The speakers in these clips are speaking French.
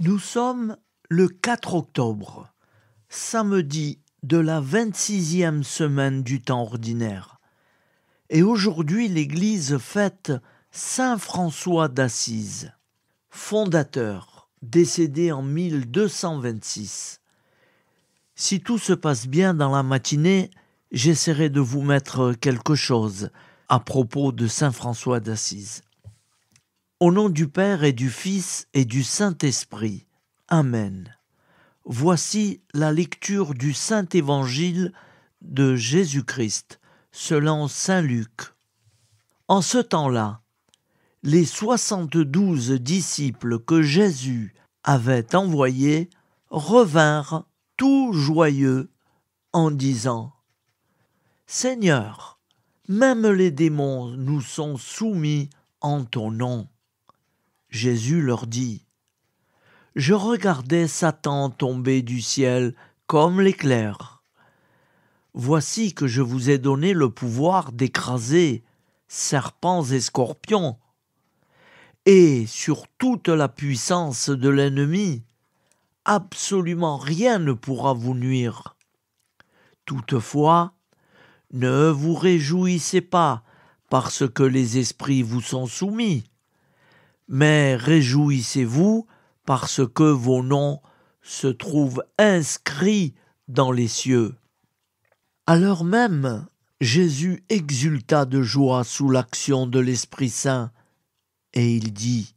Nous sommes le 4 octobre, samedi de la 26e semaine du temps ordinaire. Et aujourd'hui, l'Église fête Saint François d'Assise, fondateur, décédé en 1226. Si tout se passe bien dans la matinée, j'essaierai de vous mettre quelque chose à propos de Saint François d'Assise. Au nom du Père et du Fils et du Saint-Esprit. Amen. Voici la lecture du Saint-Évangile de Jésus-Christ, selon saint Luc. En ce temps-là, les 72 disciples que Jésus avait envoyés revinrent tout joyeux en disant « Seigneur, même les démons nous sont soumis en ton nom. » Jésus leur dit « Je regardais Satan tomber du ciel comme l'éclair. Voici que je vous ai donné le pouvoir d'écraser serpents et scorpions, et sur toute la puissance de l'ennemi, absolument rien ne pourra vous nuire. Toutefois, ne vous réjouissez pas parce que les esprits vous sont soumis, mais réjouissez-vous parce que vos noms se trouvent inscrits dans les cieux. » Alors même, Jésus exulta de joie sous l'action de l'Esprit Saint, et il dit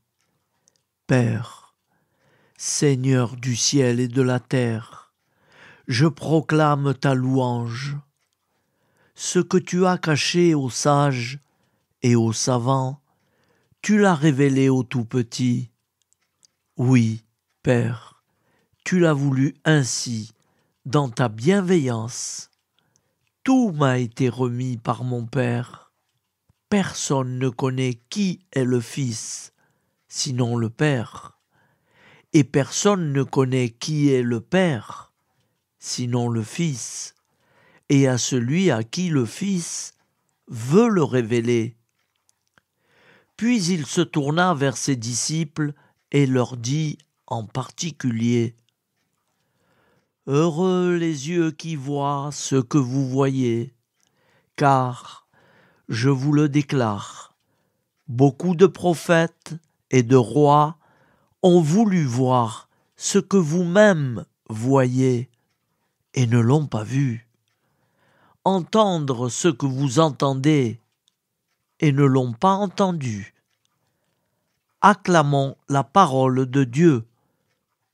« Père, Seigneur du ciel et de la terre, je proclame ta louange. Ce que tu as caché aux sages et aux savants, tu l'as révélé aux tout-petits. Oui, Père, tu l'as voulu ainsi, dans ta bienveillance. Tout m'a été remis par mon Père. Personne ne connaît qui est le Fils, sinon le Père. Et personne ne connaît qui est le Père, sinon le Fils, et à celui à qui le Fils veut le révéler. » Puis il se tourna vers ses disciples et leur dit en particulier « Heureux les yeux qui voient ce que vous voyez, car, je vous le déclare, beaucoup de prophètes et de rois ont voulu voir ce que vous-même voyez et ne l'ont pas vu, entendre ce que vous entendez et ne l'ont pas entendu. Acclamons la parole de Dieu.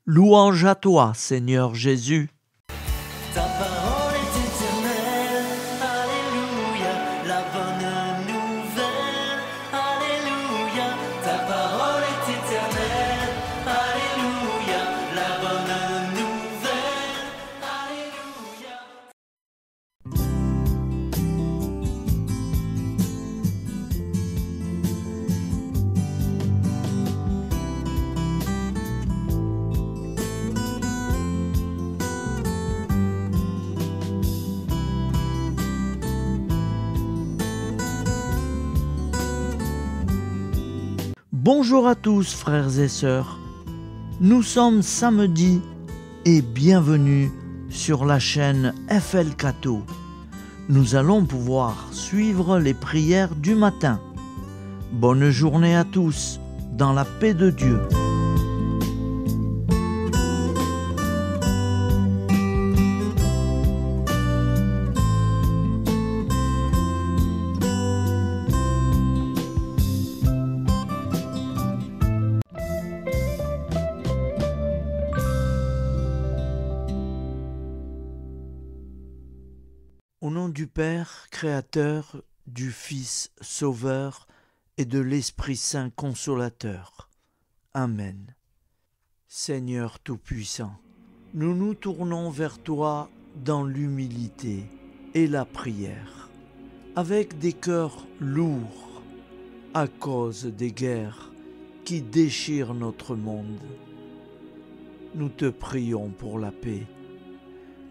Louange à toi, Seigneur Jésus. Ta parole est éternelle, alléluia, la bonne nouvelle, alléluia. Ta parole est éternelle, alléluia, la bonne nouvelle, alléluia. Bonjour à tous, frères et sœurs. Nous sommes samedi et bienvenue sur la chaîne FL Cato. Nous allons pouvoir suivre les prières du matin. Bonne journée à tous, dans la paix de Dieu. Au nom du Père, Créateur, du Fils, Sauveur et de l'Esprit Saint Consolateur. Amen. Seigneur Tout-Puissant, nous nous tournons vers toi dans l'humilité et la prière, avec des cœurs lourds à cause des guerres qui déchirent notre monde. Nous te prions pour la paix,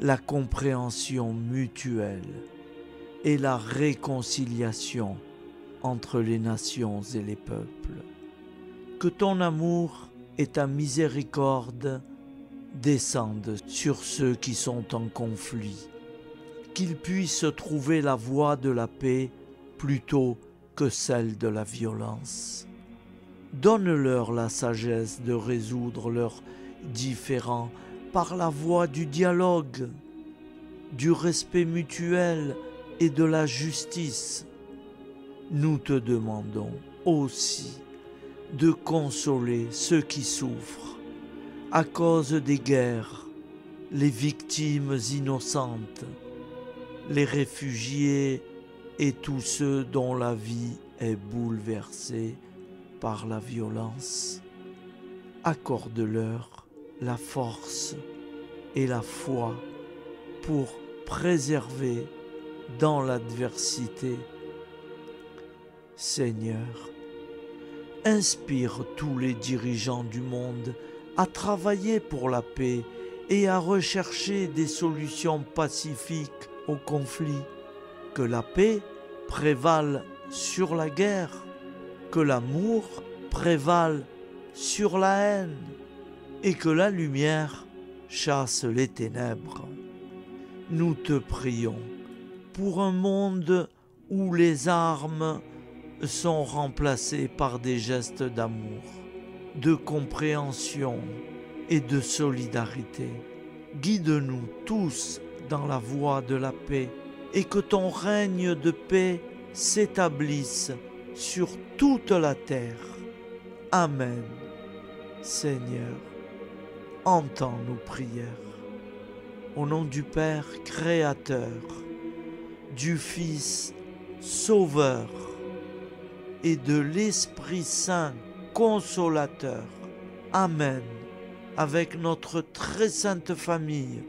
la compréhension mutuelle et la réconciliation entre les nations et les peuples. Que ton amour et ta miséricorde descendent sur ceux qui sont en conflit, qu'ils puissent trouver la voie de la paix plutôt que celle de la violence. Donne-leur la sagesse de résoudre leurs différends par la voie du dialogue, du respect mutuel et de la justice. Nous te demandons aussi de consoler ceux qui souffrent à cause des guerres, les victimes innocentes, les réfugiés et tous ceux dont la vie est bouleversée par la violence. Accorde-leur la force et la foi pour préserver dans l'adversité. Seigneur, inspire tous les dirigeants du monde à travailler pour la paix et à rechercher des solutions pacifiques aux conflits. Que la paix prévale sur la guerre, que l'amour prévale sur la haine et que la lumière chasse les ténèbres. Nous te prions pour un monde où les armes sont remplacées par des gestes d'amour, de compréhension et de solidarité. Guide-nous tous dans la voie de la paix et que ton règne de paix s'établisse sur toute la terre. Amen. Seigneur, entends nos prières. Au nom du Père Créateur, du Fils Sauveur et de l'Esprit Saint Consolateur. Amen. Avec notre très sainte famille,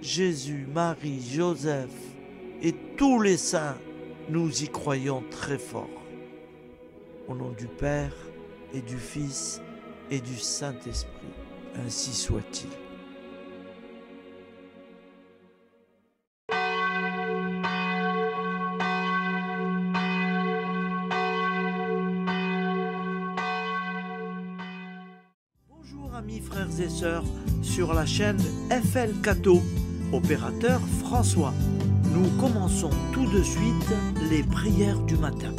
Jésus, Marie, Joseph et tous les saints, nous y croyons très fort. Au nom du Père et du Fils et du Saint-Esprit, ainsi soit-il. Bonjour amis frères et sœurs sur la chaîne FL Cato, opérateur François. Nous commençons tout de suite les prières du matin.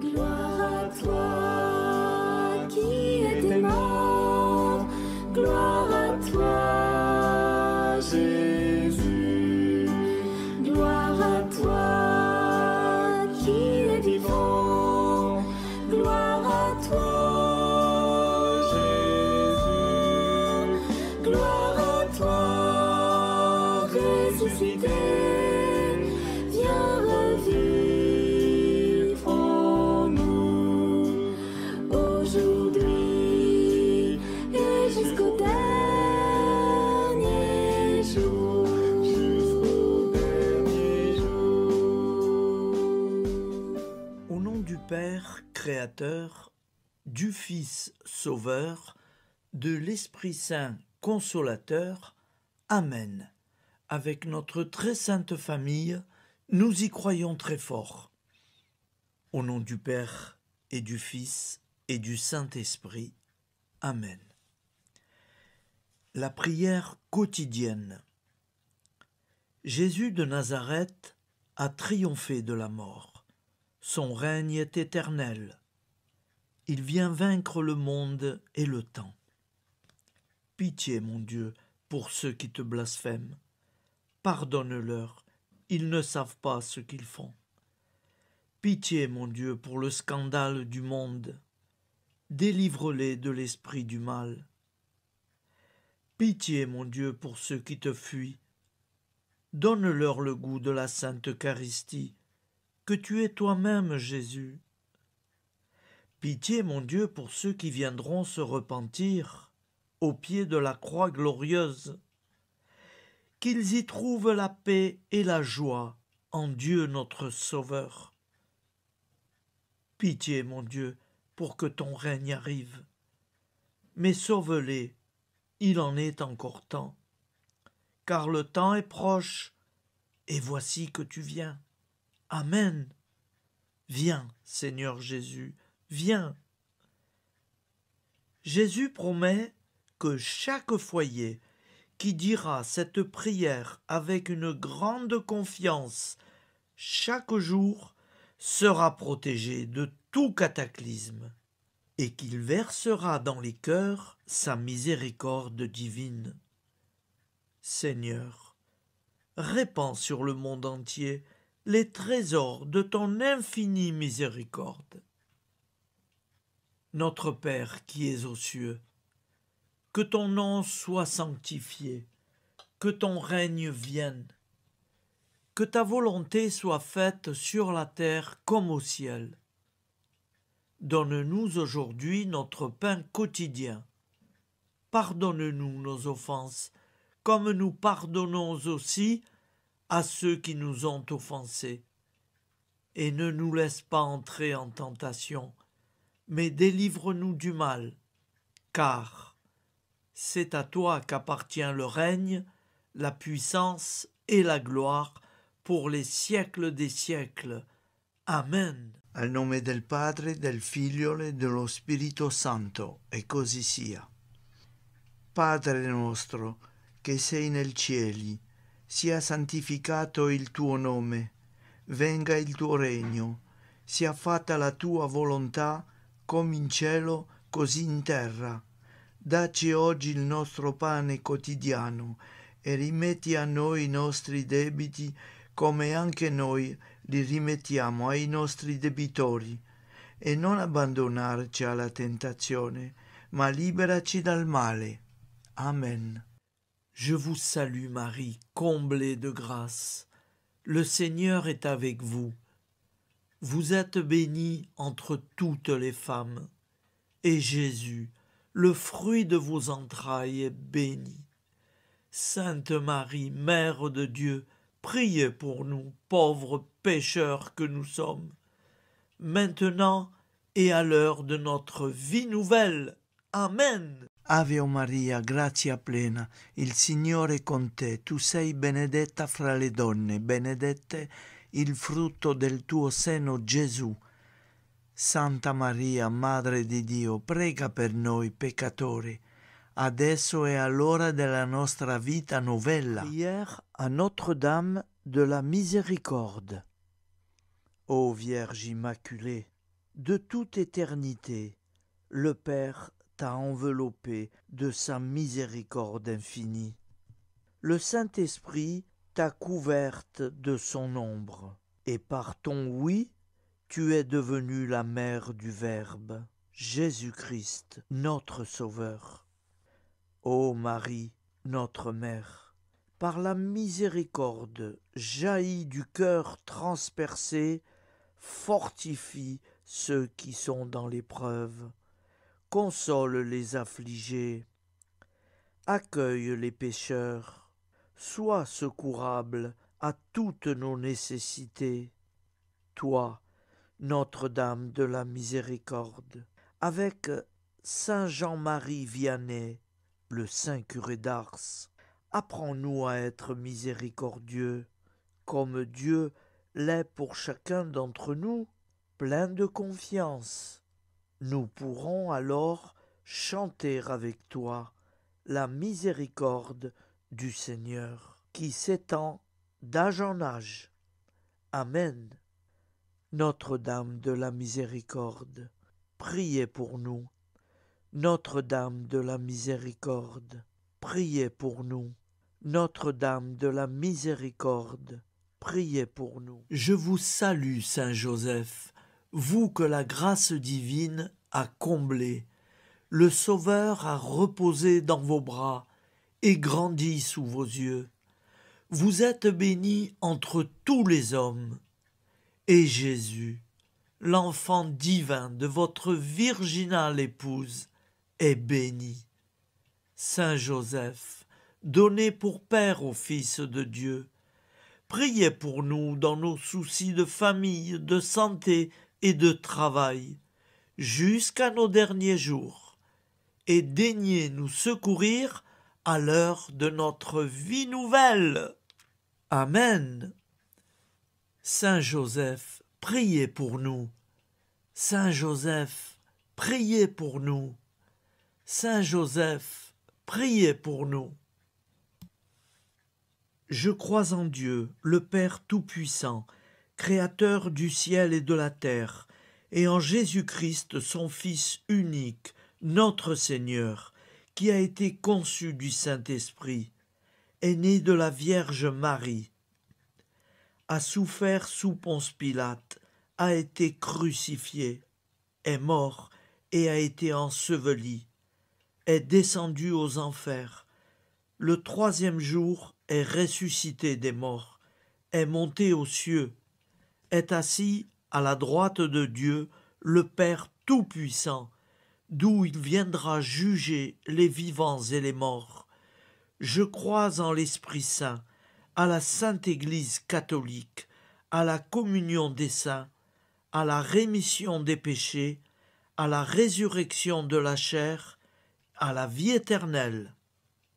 Gloire à toi qui es mort, gloire à toi Jésus, gloire à toi qui es vivant, gloire à toi Jésus, gloire à toi ressuscité, viens revivre en nous aujourd'hui et jusqu'au dernier jour. Au nom du Père Créateur, du Fils Sauveur, de l'Esprit Saint Consolateur. Amen. Avec notre très sainte famille, nous y croyons très fort. Au nom du Père et du Fils et du Saint-Esprit. Amen. La prière quotidienne. Jésus de Nazareth a triomphé de la mort. Son règne est éternel. Il vient vaincre le monde et le temps. Pitié, mon Dieu, pour ceux qui te blasphèment. Pardonne-leur, ils ne savent pas ce qu'ils font. Pitié, mon Dieu, pour le scandale du monde. Délivre-les de l'esprit du mal. Pitié, mon Dieu, pour ceux qui te fuient. Donne-leur le goût de la Sainte Eucharistie, que tu es toi-même, Jésus. Pitié, mon Dieu, pour ceux qui viendront se repentir au pied de la croix glorieuse, qu'ils y trouvent la paix et la joie en Dieu notre Sauveur. Pitié, mon Dieu, pour que ton règne arrive. Mais sauve-les, il en est encore temps, car le temps est proche et voici que tu viens. Amen. Viens, Seigneur Jésus, viens. Jésus promet que chaque foyer qui dira cette prière avec une grande confiance chaque jour sera protégé de tout cataclysme et qu'il versera dans les cœurs sa miséricorde divine. Seigneur, répands sur le monde entier les trésors de ton infinie miséricorde. Notre Père qui es aux cieux, que ton nom soit sanctifié, que ton règne vienne, que ta volonté soit faite sur la terre comme au ciel. Donne-nous aujourd'hui notre pain quotidien. Pardonne-nous nos offenses, comme nous pardonnons aussi à ceux qui nous ont offensés. Et ne nous laisse pas entrer en tentation, mais délivre-nous du mal, car c'est à toi qu'appartient le règne, la puissance et la gloire pour les siècles des siècles. Amen. Al nome del Padre, del Figlio e dello Spirito Santo, e così sia. Padre nostro, che sei nel cieli, sia santificato il tuo nome, venga il tuo regno, sia fatta la tua volontà, come in cielo, così in terra. Dacci oggi il nostro pane quotidiano e rimetti a noi i nostri debiti come anche noi li rimettiamo ai nostri debitori, e non abbandonarci alla tentazione, ma liberaci dal male. Amen. Je vous salue Marie, comblée de grâce. Le Seigneur est avec vous. Vous êtes bénie entre toutes les femmes, et Jésus, le fruit de vos entrailles, est béni. Sainte Marie, Mère de Dieu, priez pour nous, pauvres pécheurs que nous sommes, maintenant et à l'heure de notre vie nouvelle. Amen. Ave Maria, grazia plena, il Signore è con te, tu sei benedetta fra le donne, benedetto il frutto del tuo seno, Gesù. Santa Maria, Madre di Dio, prega per noi peccatori, adesso e all'ora della nostra vita novella. Prière à Notre-Dame de la Miséricorde. Ô Vierge Immaculée, de toute éternité, le Père t'a enveloppé de sa miséricorde infinie. Le Saint-Esprit t'a couverte de son ombre, et par ton oui, tu es devenue la mère du Verbe, Jésus-Christ, notre Sauveur. Ô Marie, notre Mère, par la miséricorde jaillie du cœur transpercé, fortifie ceux qui sont dans l'épreuve, console les affligés, accueille les pécheurs, sois secourable à toutes nos nécessités. Toi, Notre-Dame de la Miséricorde, avec Saint Jean-Marie Vianney, le Saint curé d'Ars, apprends-nous à être miséricordieux, comme Dieu l'est pour chacun d'entre nous, plein de confiance. Nous pourrons alors chanter avec toi la miséricorde du Seigneur, qui s'étend d'âge en âge. Amen. Notre-Dame de la Miséricorde, priez pour nous. Notre-Dame de la Miséricorde, priez pour nous. Notre-Dame de la Miséricorde, priez pour nous. Je vous salue, Saint Joseph, vous que la grâce divine a comblé, le Sauveur a reposé dans vos bras et grandi sous vos yeux. Vous êtes bénie entre tous les hommes, et Jésus, l'enfant divin de votre virginale épouse, est béni. Saint Joseph, donné pour Père au Fils de Dieu, priez pour nous dans nos soucis de famille, de santé et de travail, jusqu'à nos derniers jours, et daignez nous secourir à l'heure de notre vie nouvelle. Amen. Saint Joseph, priez pour nous. Saint Joseph, priez pour nous. Saint Joseph, priez pour nous. Je crois en Dieu, le Père Tout-Puissant, Créateur du ciel et de la terre, et en Jésus-Christ, son Fils unique, notre Seigneur, qui a été conçu du Saint-Esprit, est né de la Vierge Marie, a souffert sous Ponce Pilate, a été crucifié, est mort et a été enseveli, est descendu aux enfers, le troisième jour est ressuscité des morts, est monté aux cieux, est assis à la droite de Dieu, le Père Tout-Puissant, d'où il viendra juger les vivants et les morts. Je crois en l'Esprit Saint, à la Sainte Église catholique, à la communion des saints, à la rémission des péchés, à la résurrection de la chair, à la vie éternelle.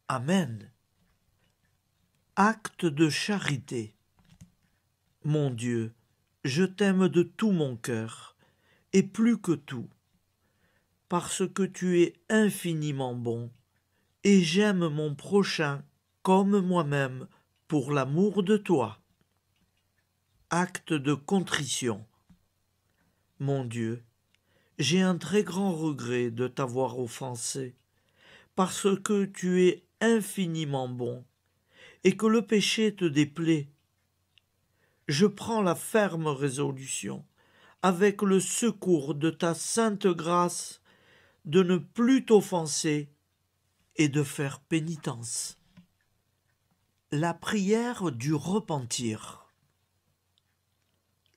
Amen. Acte de charité. Mon Dieu, je t'aime de tout mon cœur, et plus que tout, parce que tu es infiniment bon, et j'aime mon prochain comme moi-même pour l'amour de toi. Acte de contrition. Mon Dieu, j'ai un très grand regret de t'avoir offensé, parce que tu es infiniment bon, et que le péché te déplaît. Je prends la ferme résolution, avec le secours de ta sainte grâce, de ne plus t'offenser et de faire pénitence. La prière du repentir.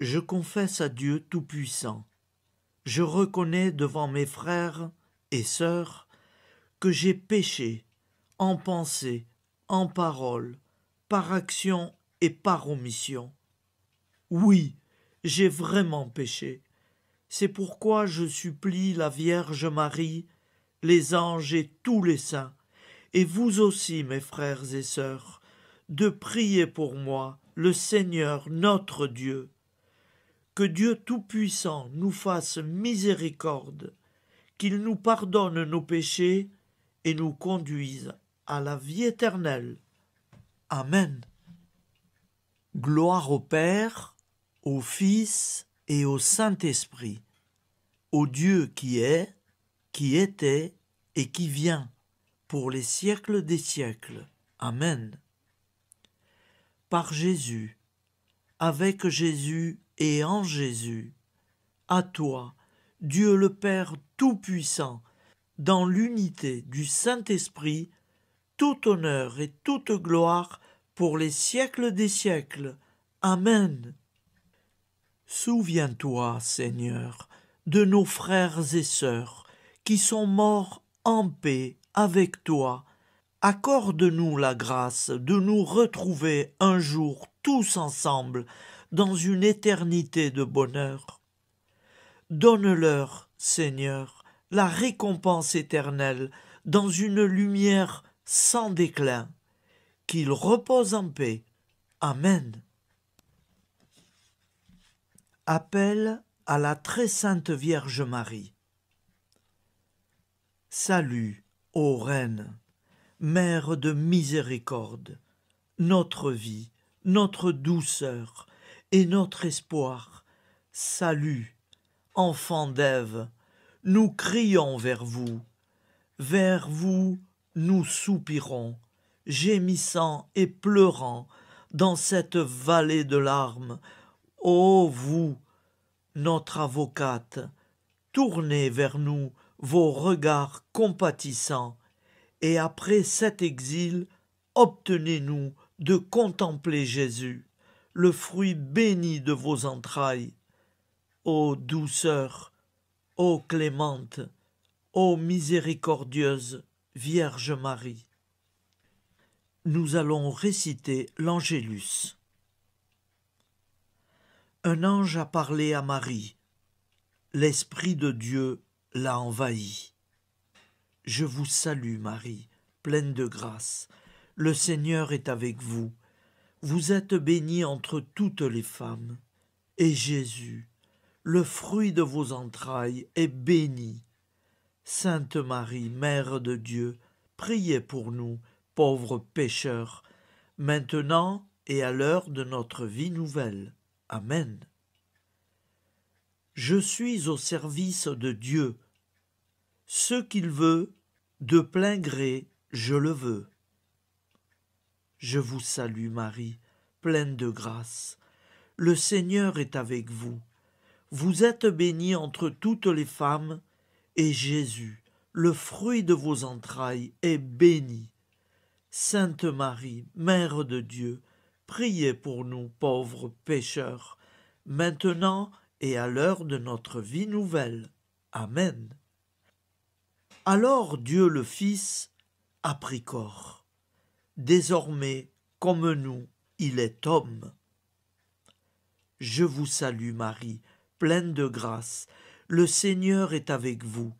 Je confesse à Dieu Tout-Puissant, je reconnais devant mes frères et sœurs que j'ai péché en pensée, en parole, par action et par omission. Oui, j'ai vraiment péché. C'est pourquoi je supplie la Vierge Marie, les anges et tous les saints, et vous aussi, mes frères et sœurs, de prier pour moi, le Seigneur notre Dieu. Que Dieu Tout-Puissant nous fasse miséricorde, qu'il nous pardonne nos péchés et nous conduise à la vie éternelle. Amen. Gloire au Père, au Fils et au Saint-Esprit, au Dieu qui est, qui était et qui vient, pour les siècles des siècles. Amen. Par Jésus, avec Jésus et en Jésus, à toi, Dieu le Père Tout-Puissant, dans l'unité du Saint-Esprit, tout honneur et toute gloire pour les siècles des siècles. Amen. Souviens-toi, Seigneur, de nos frères et sœurs qui sont morts en paix avec toi. Accorde-nous la grâce de nous retrouver un jour tous ensemble dans une éternité de bonheur. Donne-leur, Seigneur, la récompense éternelle dans une lumière sans déclin. Qu'ils reposent en paix. Amen. Appel à la très sainte Vierge Marie. Salut, ô Reine, Mère de miséricorde, notre vie, notre douceur et notre espoir. Salut, enfant d'Ève, nous crions vers vous. Vers vous, nous soupirons, gémissant et pleurant dans cette vallée de larmes. Ô vous, notre avocate, tournez vers nous vos regards compatissants, et après cet exil, obtenez-nous de contempler Jésus, le fruit béni de vos entrailles. Ô douceur, ô clémente, ô miséricordieuse Vierge Marie. Nous allons réciter l'Angélus. Un ange a parlé à Marie. L'Esprit de Dieu l'a envahie. Je vous salue, Marie, pleine de grâce. Le Seigneur est avec vous. vous êtes bénie entre toutes les femmes, et Jésus, le fruit de vos entrailles, est béni. Sainte Marie, Mère de Dieu, priez pour nous, pauvres pécheurs, maintenant et à l'heure de notre vie nouvelle. Amen. Je suis au service de Dieu. Ce qu'il veut, de plein gré, je le veux. Je vous salue Marie, pleine de grâce. Le Seigneur est avec vous. Vous êtes bénie entre toutes les femmes, et Jésus, le fruit de vos entrailles, est béni. Sainte Marie, Mère de Dieu, priez pour nous pauvres pécheurs, maintenant et à l'heure de notre vie nouvelle. Amen. Alors Dieu le Fils a pris corps. Désormais, comme nous, il est homme. Je vous salue Marie, pleine de grâce. Le Seigneur est avec vous.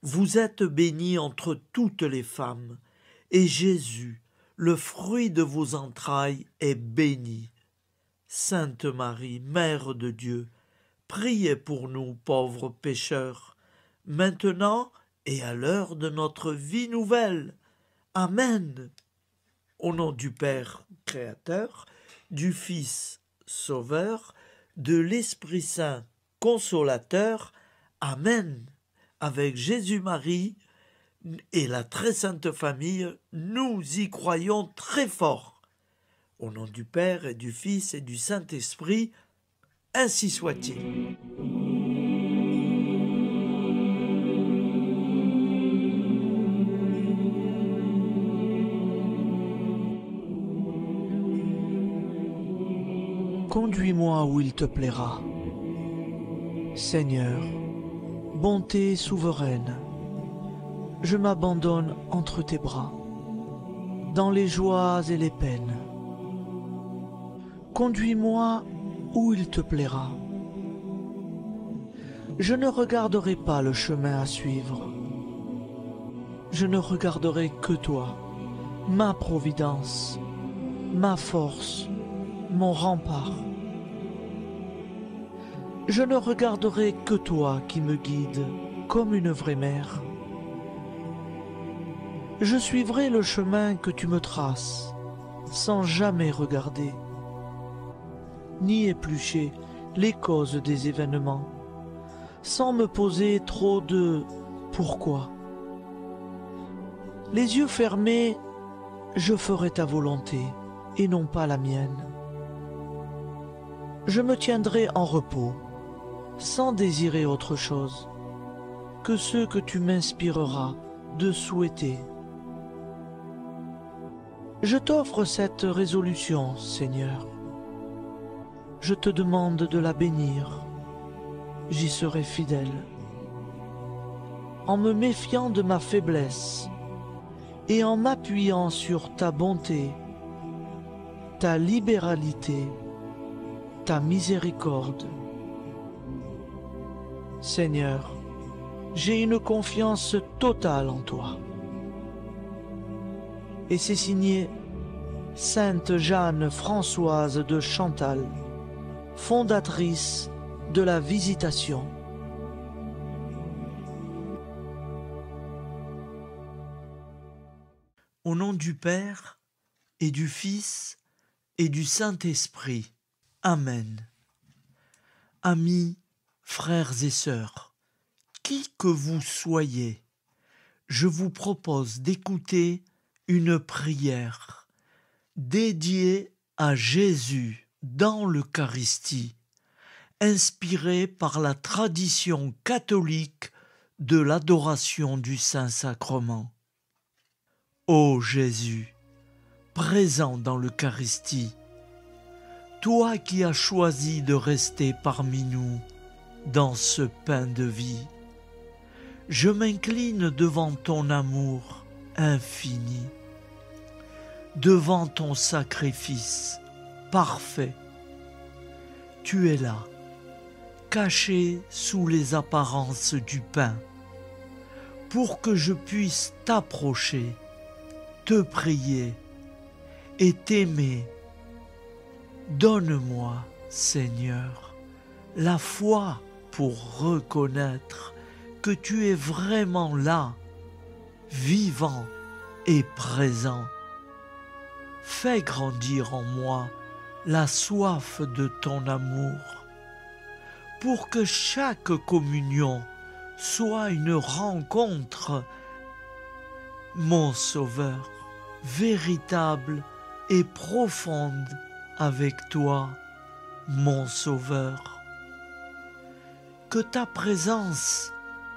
Vous êtes bénie entre toutes les femmes, et Jésus, le fruit de vos entrailles, est béni. Sainte Marie, Mère de Dieu, priez pour nous pauvres pécheurs, maintenant et à l'heure de notre vie nouvelle. Amen. Au nom du Père Créateur, du Fils Sauveur, de l'Esprit Saint Consolateur. Amen. Avec Jésus-Marie et la très sainte famille, nous y croyons très fort. Au nom du Père et du Fils et du Saint-Esprit, ainsi soit-il. Conduis-moi où il te plaira. Seigneur, bonté souveraine, je m'abandonne entre tes bras, dans les joies et les peines. Conduis-moi où il te plaira. Je ne regarderai pas le chemin à suivre. Je ne regarderai que toi, ma providence, ma force, mon rempart. Je ne regarderai que toi qui me guides comme une vraie mère. Je suivrai le chemin que tu me traces, sans jamais regarder, ni éplucher les causes des événements, sans me poser trop de « pourquoi ». Les yeux fermés, je ferai ta volonté et non pas la mienne. Je me tiendrai en repos, sans désirer autre chose que ce que tu m'inspireras de souhaiter. Je t'offre cette résolution, Seigneur. Je te demande de la bénir. J'y serai fidèle. En me méfiant de ma faiblesse et en m'appuyant sur ta bonté, ta libéralité, ta miséricorde. Seigneur, j'ai une confiance totale en toi. Et c'est signé Sainte Jeanne Françoise de Chantal, fondatrice de la Visitation. Au nom du Père et du Fils et du Saint-Esprit. Amen. Amis, frères et sœurs, qui que vous soyez, je vous propose d'écouter une prière dédiée à Jésus dans l'Eucharistie, inspirée par la tradition catholique de l'adoration du Saint-Sacrement. Ô Jésus, présent dans l'Eucharistie, toi qui as choisi de rester parmi nous dans ce pain de vie, je m'incline devant ton amour infini, devant ton sacrifice parfait. Tu es là, caché sous les apparences du pain, pour que je puisse t'approcher, te prier et t'aimer Donne-moi, Seigneur, la foi pour reconnaître que tu es vraiment là, vivant et présent. Fais grandir en moi la soif de ton amour, pour que chaque communion soit une rencontre, mon Sauveur, véritable et profonde avec toi, mon Sauveur. Que ta présence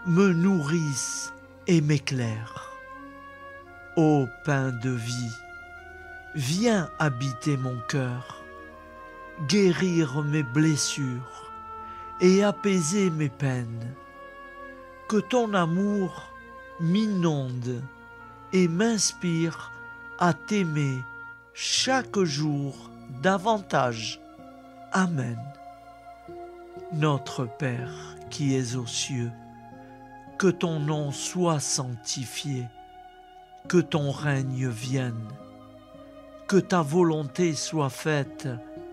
me nourrisse et m'éclaire. Ô pain de vie, viens habiter mon cœur, guérir mes blessures et apaiser mes peines. Que ton amour m'inonde et m'inspire à t'aimer chaque jour davantage. Amen. Notre Père qui es aux cieux, que ton nom soit sanctifié, que ton règne vienne, que ta volonté soit faite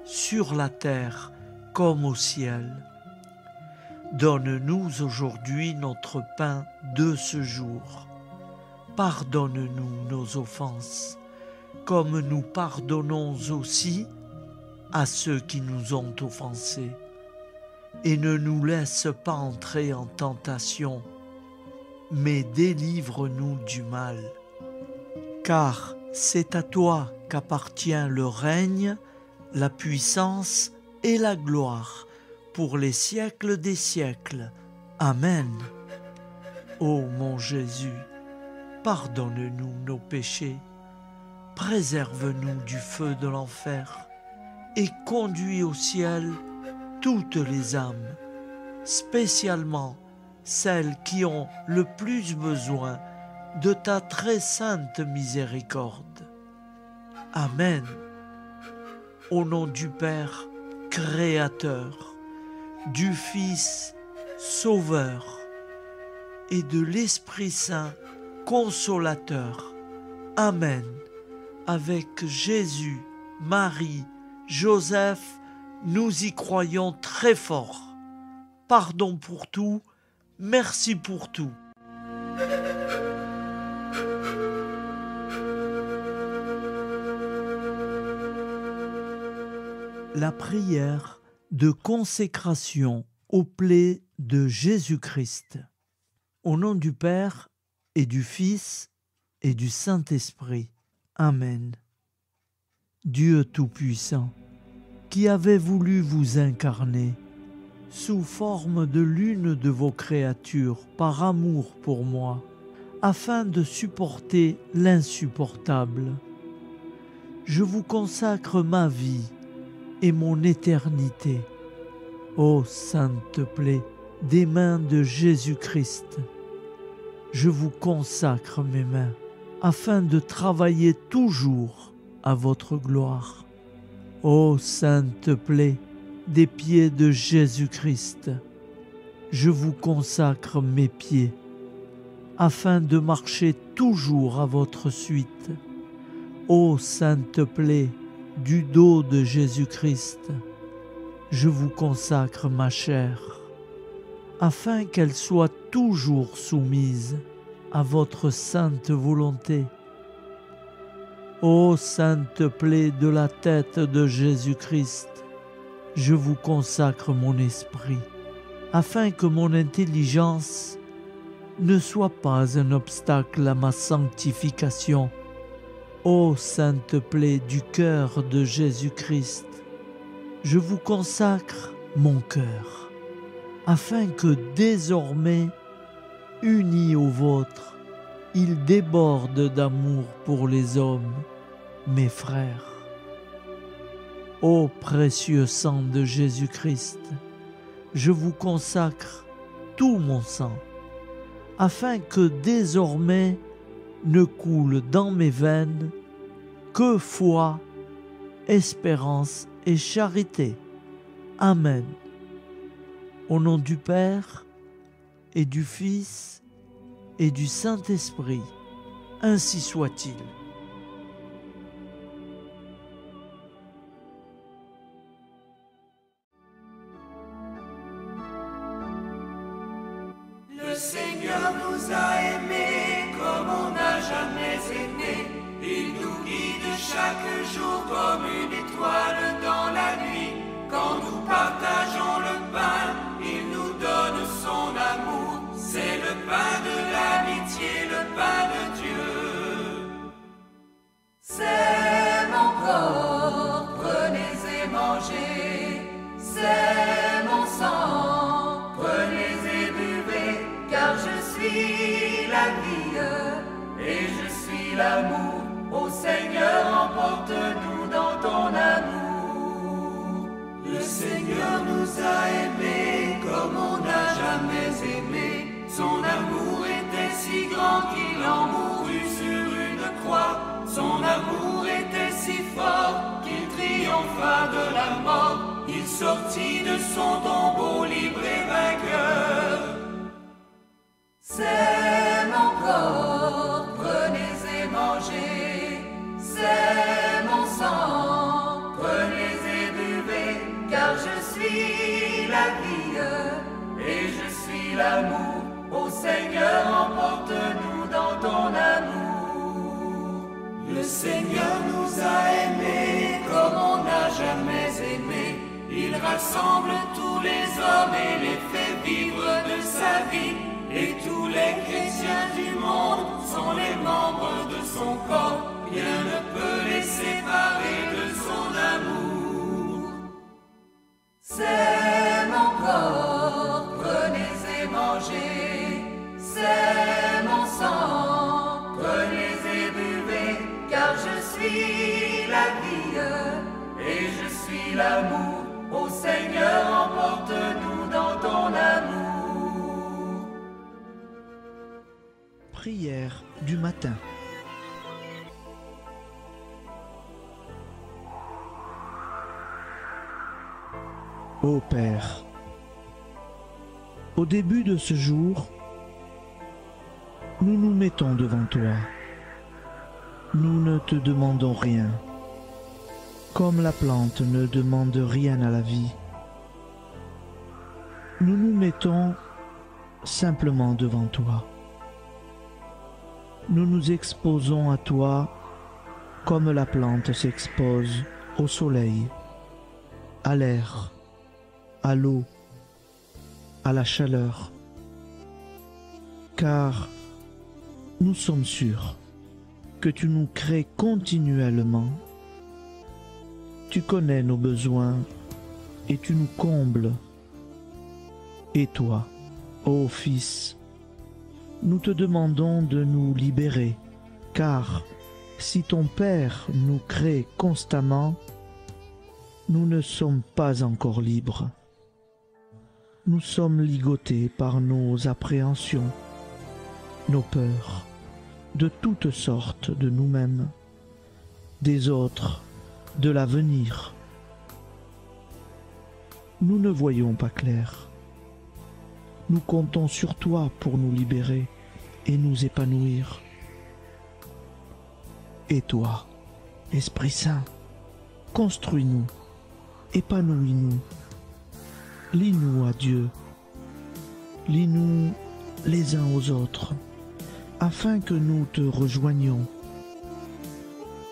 sur la terre comme au ciel. Donne-nous aujourd'hui notre pain de ce jour. Pardonne-nous nos offenses, comme nous pardonnons aussi à ceux qui nous ont offensés. Et ne nous laisse pas entrer en tentation, mais délivre-nous du mal. Car c'est à toi qu'appartient le règne, la puissance et la gloire, pour les siècles des siècles. Amen. Ô mon Jésus, pardonne-nous nos péchés, préserve-nous du feu de l'enfer et conduis au ciel toutes les âmes, spécialement celles qui ont le plus besoin de ta très sainte miséricorde. Amen. Au nom du Père Créateur, du Fils Sauveur et de l'Esprit Saint Consolateur. Amen. Avec Jésus, Marie, Joseph, nous y croyons très fort. Pardon pour tout, merci pour tout. La prière de consécration aux plaies de Jésus-Christ. Au nom du Père et du Fils et du Saint-Esprit. Amen. Dieu Tout-Puissant, qui avez voulu vous incarner sous forme de l'une de vos créatures par amour pour moi, afin de supporter l'insupportable, je vous consacre ma vie et mon éternité. Ô sainte plaie des mains de Jésus-Christ, je vous consacre mes mains, afin de travailler toujours à votre gloire. Ô sainte plaie des pieds de Jésus-Christ, je vous consacre mes pieds, afin de marcher toujours à votre suite. Ô sainte plaie du dos de Jésus-Christ, je vous consacre ma chair, afin qu'elle soit toujours soumise à votre sainte volonté. Ô sainte plaie de la tête de Jésus-Christ, je vous consacre mon esprit, afin que mon intelligence ne soit pas un obstacle à ma sanctification. Ô sainte plaie du cœur de Jésus-Christ, je vous consacre mon cœur, afin que désormais, uni au vôtre, il déborde d'amour pour les hommes, mes frères. Ô précieux sang de Jésus-Christ, je vous consacre tout mon sang, afin que désormais ne coule dans mes veines que foi, espérance et charité. Amen. Au nom du Père et du Fils et du Saint-Esprit, ainsi soit-il. Seigneur nous a aimés comme on n'a jamais aimé. Il nous guide chaque jour comme une étoile dans la nuit. Quand nous partageons le pain, il nous donne son amour. C'est le pain de l'amitié, le pain de Dieu. C'est mon corps, prenez et mangez. C'est mon sang, prenez et buvez. Car je suis la vie et je suis l'amour. Ô Seigneur, emporte-nous dans ton amour. Le Seigneur nous a aimés comme on n'a jamais aimé. Son amour était si grand qu'il en mourut sur une croix. Son amour était si fort qu'il triompha de la mort. Il sortit de son tombeau libre et vainqueur. C'est mon corps, prenez et mangez. C'est mon sang, prenez et buvez. Car je suis la vie et je suis l'amour. Ô Seigneur, emporte-nous dans ton amour. Le Seigneur nous a aimés comme on n'a jamais aimé. Il rassemble tous les hommes et les fait vivre de sa vie. Et tous les chrétiens du monde sont les membres de son corps. Rien ne peut les séparer de son amour. C'est mon corps, prenez et mangez. C'est mon sang, prenez et buvez. Car je suis la vie et je suis l'amour. Ô Seigneur, emporte-nous dans ton amour. Prière du matin. Ô Père, au début de ce jour, nous nous mettons devant toi. Nous ne te demandons rien, comme la plante ne demande rien à la vie. Nous nous mettons simplement devant toi. Nous nous exposons à toi comme la plante s'expose au soleil, à l'air, à l'eau, à la chaleur. Car nous sommes sûrs que tu nous crées continuellement. Tu connais nos besoins et tu nous combles. Et toi, ô Fils, nous te demandons de nous libérer, car si ton Père nous crée constamment, nous ne sommes pas encore libres. Nous sommes ligotés par nos appréhensions, nos peurs, de toutes sortes de nous-mêmes, des autres, de l'avenir. Nous ne voyons pas clair. Nous comptons sur toi pour nous libérer et nous épanouir. Et toi, Esprit Saint, construis-nous, épanouis-nous, lie-nous à Dieu, lie-nous les uns aux autres, afin que nous te rejoignions.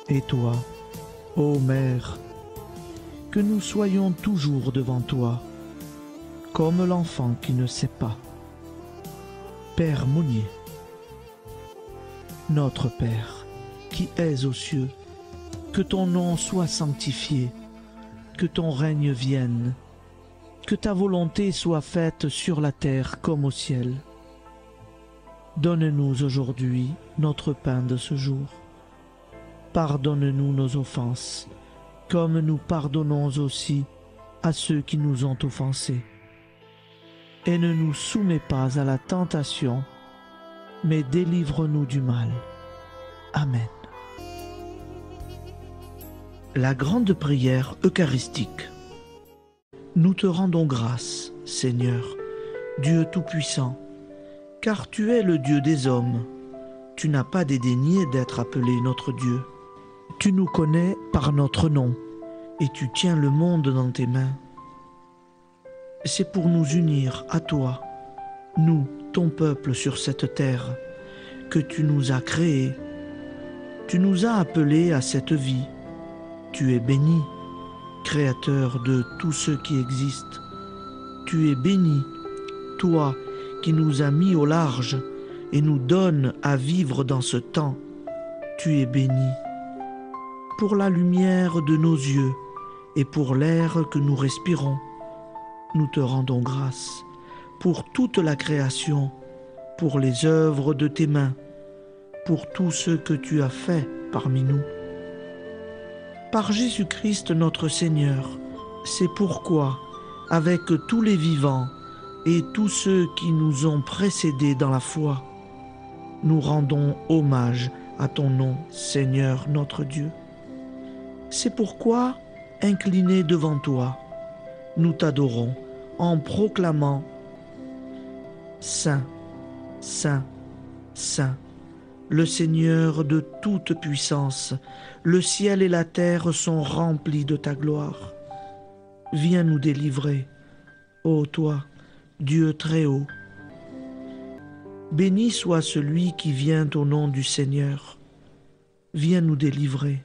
Et toi, ô Mère, que nous soyons toujours devant toi, comme l'enfant qui ne sait pas. Père Monnier, notre Père, qui es aux cieux, que ton nom soit sanctifié, que ton règne vienne, que ta volonté soit faite sur la terre comme au ciel. Donne-nous aujourd'hui notre pain de ce jour. Pardonne-nous nos offenses, comme nous pardonnons aussi à ceux qui nous ont offensés. Et ne nous soumets pas à la tentation, mais délivre-nous du mal. Amen. La grande prière eucharistique. Nous te rendons grâce, Seigneur, Dieu Tout-Puissant, car tu es le Dieu des hommes. Tu n'as pas dédaigné d'être appelé notre Dieu. Tu nous connais par notre nom, et tu tiens le monde dans tes mains. C'est pour nous unir à toi, nous, ton peuple sur cette terre que tu nous as créée. Tu nous as appelés à cette vie. Tu es béni, Créateur de tout ce qui existe. Tu es béni, toi qui nous as mis au large et nous donnes à vivre dans ce temps. Tu es béni. Pour la lumière de nos yeux et pour l'air que nous respirons, nous te rendons grâce. Pour toute la création, pour les œuvres de tes mains, pour tout ce que tu as fait parmi nous. Par Jésus-Christ notre Seigneur, c'est pourquoi, avec tous les vivants et tous ceux qui nous ont précédés dans la foi, nous rendons hommage à ton nom, Seigneur notre Dieu. C'est pourquoi, inclinés devant toi, nous t'adorons en proclamant « Saint, Saint, Saint ». Le Seigneur de toute puissance, le ciel et la terre sont remplis de ta gloire. Viens nous délivrer, ô toi, Dieu très haut. Béni soit celui qui vient au nom du Seigneur. Viens nous délivrer,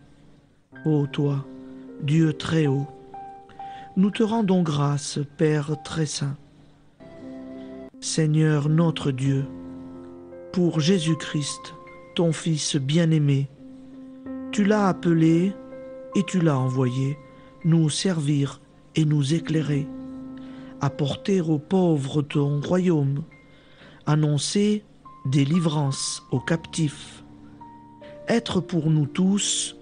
ô toi, Dieu très haut. Nous te rendons grâce, Père très saint. Seigneur notre Dieu, pour Jésus-Christ, ton Fils bien-aimé, tu l'as appelé et tu l'as envoyé nous servir et nous éclairer, apporter aux pauvres ton royaume, annoncer délivrance aux captifs, être pour nous tous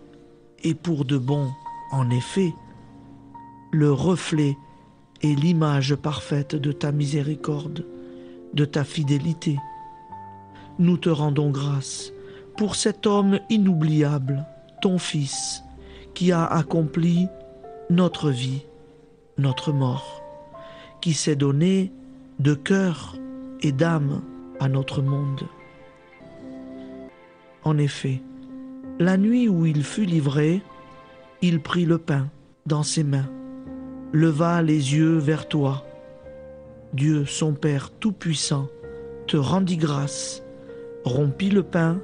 et pour de bon, en effet, le reflet et l'image parfaite de ta miséricorde, de ta fidélité. Nous te rendons grâce pour cet homme inoubliable, ton Fils, qui a accompli notre vie, notre mort, qui s'est donné de cœur et d'âme à notre monde. En effet, la nuit où il fut livré, il prit le pain dans ses mains, leva les yeux vers toi. Dieu, son Père Tout-Puissant, te rendit grâce, rompit le pain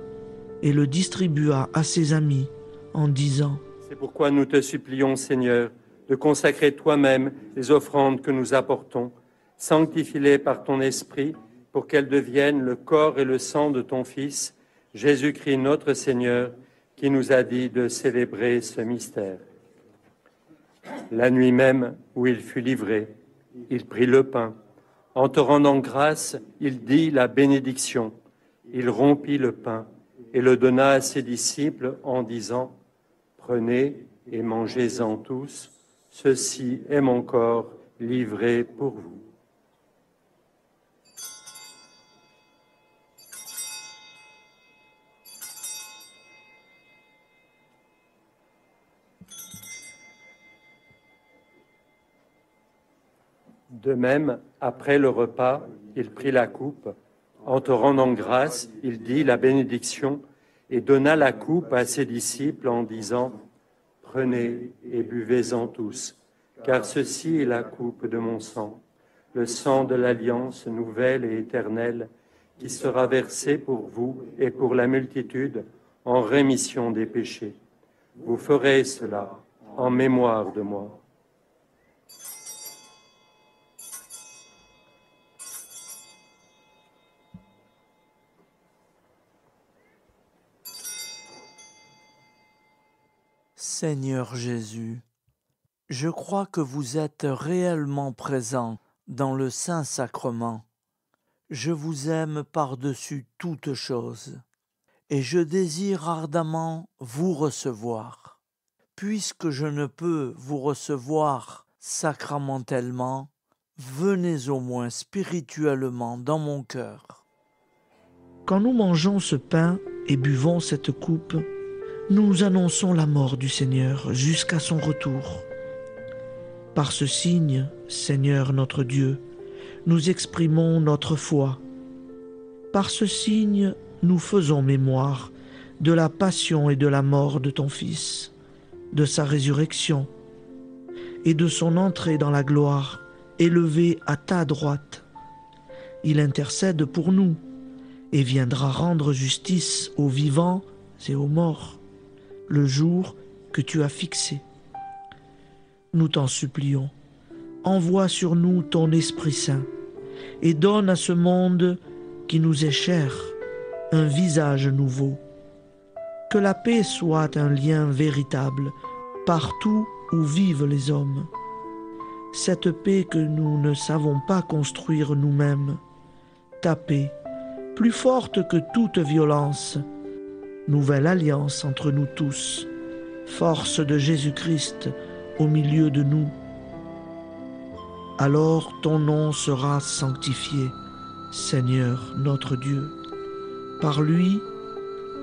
et le distribua à ses amis en disant : C'est pourquoi nous te supplions, Seigneur, de consacrer toi-même les offrandes que nous apportons. Sanctifie-les par ton Esprit pour qu'elles deviennent le corps et le sang de ton Fils, Jésus-Christ notre Seigneur, qui nous a dit de célébrer ce mystère. La nuit même où il fut livré, il prit le pain. En te rendant grâce, il dit la bénédiction. Il rompit le pain et le donna à ses disciples en disant : Prenez et mangez-en tous, ceci est mon corps livré pour vous. De même, après le repas, il prit la coupe. En te rendant grâce, il dit la bénédiction et donna la coupe à ses disciples en disant : Prenez et buvez-en tous, car ceci est la coupe de mon sang, le sang de l'alliance nouvelle et éternelle, qui sera versé pour vous et pour la multitude en rémission des péchés. Vous ferez cela en mémoire de moi. Seigneur Jésus, je crois que vous êtes réellement présent dans le Saint-Sacrement. Je vous aime par-dessus toute chose et je désire ardemment vous recevoir. Puisque je ne peux vous recevoir sacramentellement, venez au moins spirituellement dans mon cœur. Quand nous mangeons ce pain et buvons cette coupe, nous annonçons la mort du Seigneur jusqu'à son retour. Par ce signe, Seigneur notre Dieu, nous exprimons notre foi. Par ce signe, nous faisons mémoire de la passion et de la mort de ton Fils, de sa résurrection et de son entrée dans la gloire, élevé à ta droite. il intercède pour nous et viendra rendre justice aux vivants et aux morts, le jour que tu as fixé. Nous t'en supplions, envoie sur nous ton Esprit Saint et donne à ce monde qui nous est cher un visage nouveau. Que la paix soit un lien véritable partout où vivent les hommes. Cette paix que nous ne savons pas construire nous-mêmes, ta paix, plus forte que toute violence, nouvelle alliance entre nous tous, force de Jésus-Christ au milieu de nous. Alors ton nom sera sanctifié, Seigneur notre Dieu, par lui,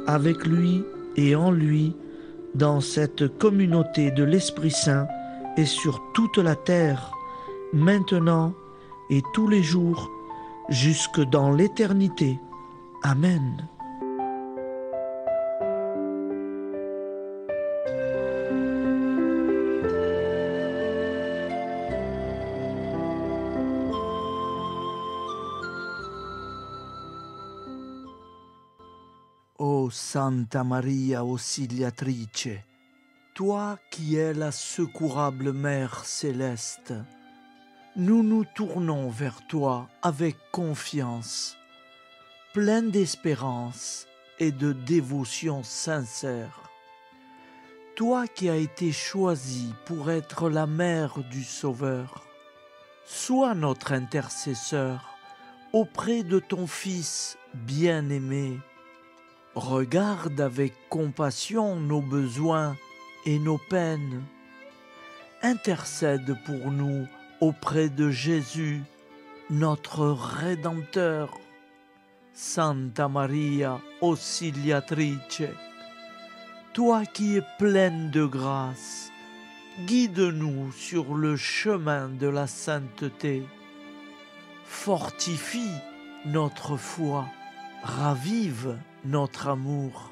avec lui et en lui, dans cette communauté de l'Esprit Saint et sur toute la terre, maintenant et tous les jours, jusque dans l'éternité. Amen. Ô Santa Maria Auxiliatrice, toi qui es la secourable Mère céleste, nous nous tournons vers toi avec confiance, plein d'espérance et de dévotion sincère. Toi qui as été choisie pour être la mère du Sauveur, sois notre intercesseur auprès de ton Fils bien-aimé. Regarde avec compassion nos besoins et nos peines. Intercède pour nous auprès de Jésus, notre Rédempteur. Santa Maria Auxiliatrice, toi qui es pleine de grâce, guide-nous sur le chemin de la sainteté. Fortifie notre foi, ravive notre amour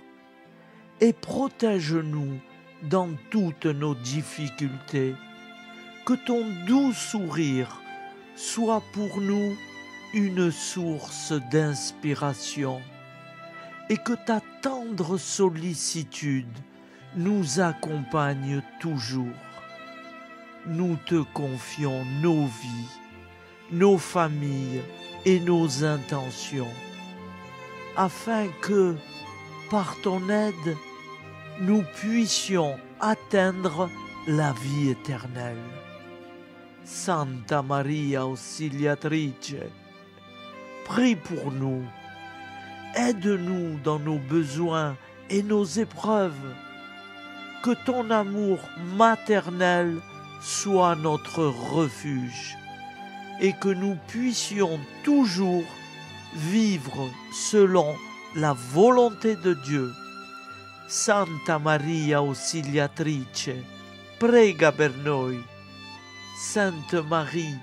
et protège-nous dans toutes nos difficultés. Que ton doux sourire soit pour nous une source d'inspiration et que ta tendre sollicitude nous accompagne toujours. Nous te confions nos vies, nos familles et nos intentions, afin que, par ton aide, nous puissions atteindre la vie éternelle. Santa Maria Auxiliatrice, prie pour nous, aide-nous dans nos besoins et nos épreuves, que ton amour maternel soit notre refuge et que nous puissions toujours vivre selon la volonté de Dieu. Santa Maria Auxiliatrice, prega per noi. Sainte Marie,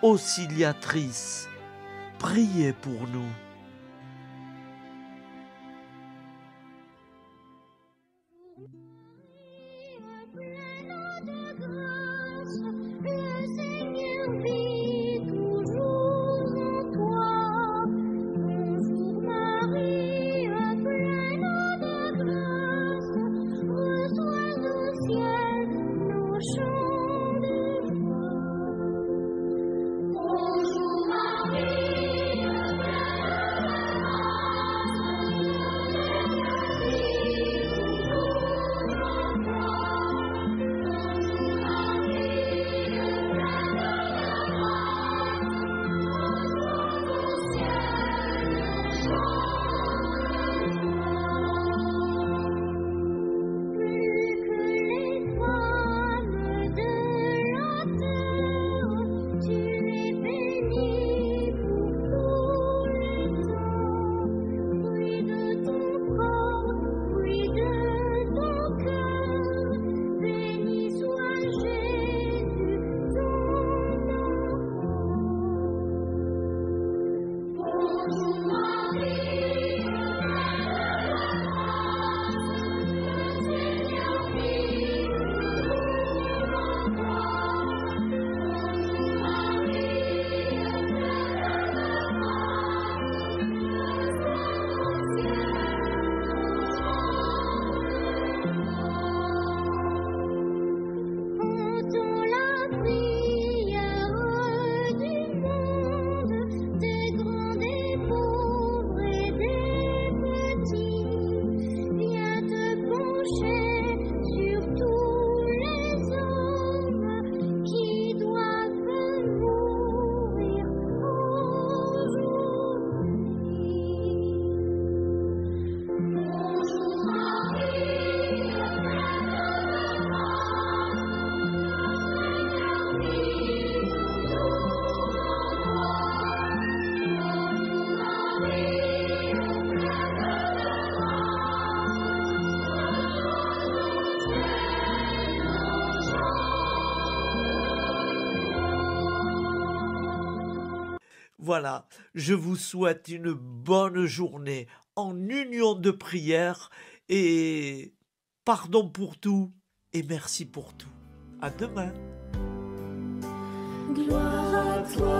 Auxiliatrice, priez pour nous. Bonjour Marie, Voilà, je vous souhaite une bonne journée en union de prière et pardon pour tout et merci pour tout. À demain. Gloire à toi,